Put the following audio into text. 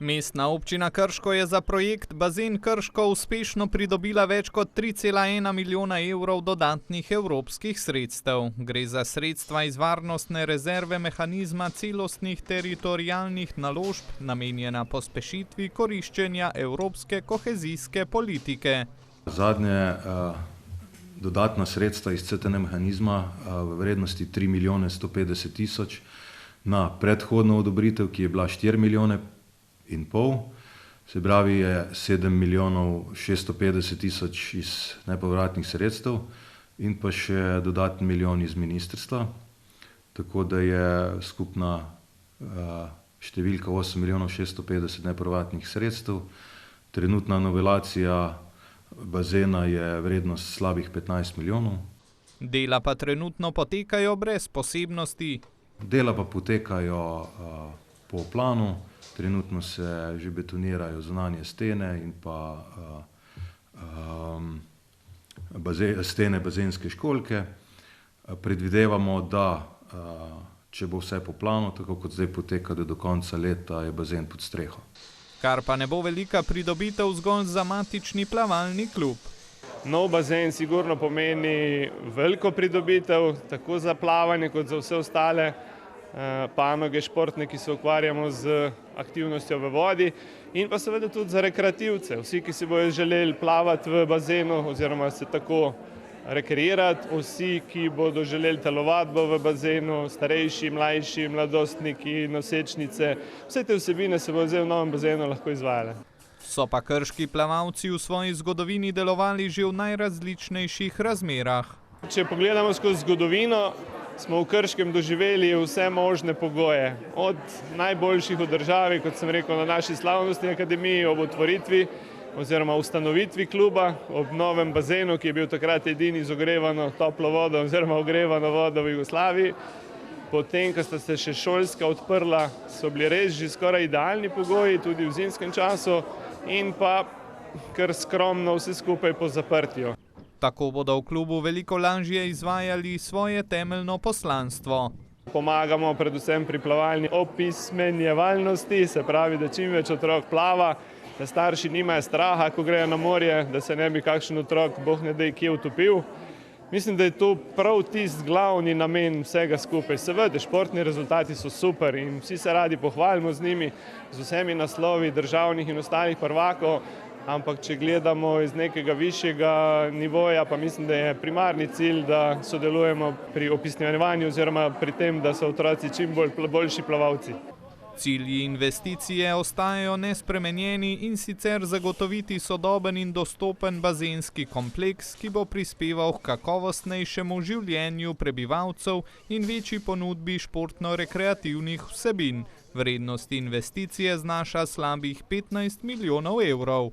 Mestna občina Krško je za projekt Bazen Krško uspešno pridobila več kot 3,1 milijona evrov dodatnih evropskih sredstev. Gre za sredstva iz varnostne rezerve mehanizma celostnih teritorialnih naložb, namenjena pospešitvi koriščenja evropske kohezijske politike. Zadnje dodatna sredstva iz CTN mehanizma v vrednosti 3 milijone 150 tisoč na predhodno odobritev, ki je bila 4 milijone in pol, se pravi je 7 milijonov 650 tisoč iz nepovratnih sredstev in pa še dodatni milijon iz ministrstva, tako da je skupna številka 8 milijonov 650 nepovratnih sredstev. Trenutna novelacija bazena je vrednost slabih 15 milijonov. Dela pa trenutno potekajo brez posebnosti. Dela pa potekajo po planu. Trenutno se že betonirajo zunanje stene in pa stene bazenske školjke. Predvidevamo, da če bo vse po planu, tako kot zdaj poteka, da do konca leta je bazen pod streho. Kar pa ne bo velika pridobitev zgolj za matični plavalni klub. Nov bazen sigurno pomeni veliko pridobitev, tako za plavanje kot za vse ostale panoge športne, ki se ukvarjamo z aktivnostjo v vodi, in pa seveda tudi za rekreativce. Vsi, ki si bojo želeli plavati v bazenu oziroma se tako rekreirati, vsi, ki bodo želeli telovadbo v bazenu, starejši, mlajši, mladostniki, nosečnice, vse te vsebine se bodo zdaj v novem bazenu lahko izvajale. So pa krški plavalci v svoji zgodovini delovali že v najrazličnejših razmerah. Če pogledamo skozi zgodovino, smo v Krškem doživeli vse možne pogoje. Od najboljših v državi, kot sem rekel, na naši slavnostni akademiji ob otvoritvi oziroma ustanovitvi kluba, ob novem bazenu, ki je bil takrat edini z ogrevano toplo vodo oziroma ogrevano vodo v Jugoslaviji. Potem, ko sta se še šolska odprla, so bili res že skoraj idealni pogoji, tudi v zimskem času, in pa kar skromno vse skupaj po zaprtju. Tako bodo v klubu veliko lažje izvajali svoje temeljno poslanstvo. Pomagamo predvsem pri plavalni opismenjevalnosti, se pravi, da čim več otrok plava, da starši nimajo straha, ko grejo na morje, da se ne bi kakšen otrok, boh ne daj, kje utopil. Mislim, da je to prav tisti glavni namen vsega skupaj. Seveda, športni rezultati so super in vsi se radi pohvalimo z njimi, z vsemi naslovi državnih in ostalih prvakov, ampak če gledamo iz nekega višjega nivoja, pa mislim, da je primarni cilj, da sodelujemo pri opismenjevanju oziroma pri tem, da so otroci čim boljši plavalci. Cilji investicije ostajajo nespremenjeni, in sicer zagotoviti sodoben in dostopen bazenski kompleks, ki bo prispeval k kakovostnejšemu življenju prebivalcev in večji ponudbi športno-rekreativnih vsebin. Vrednost investicije znaša slabih 15 milijonov evrov.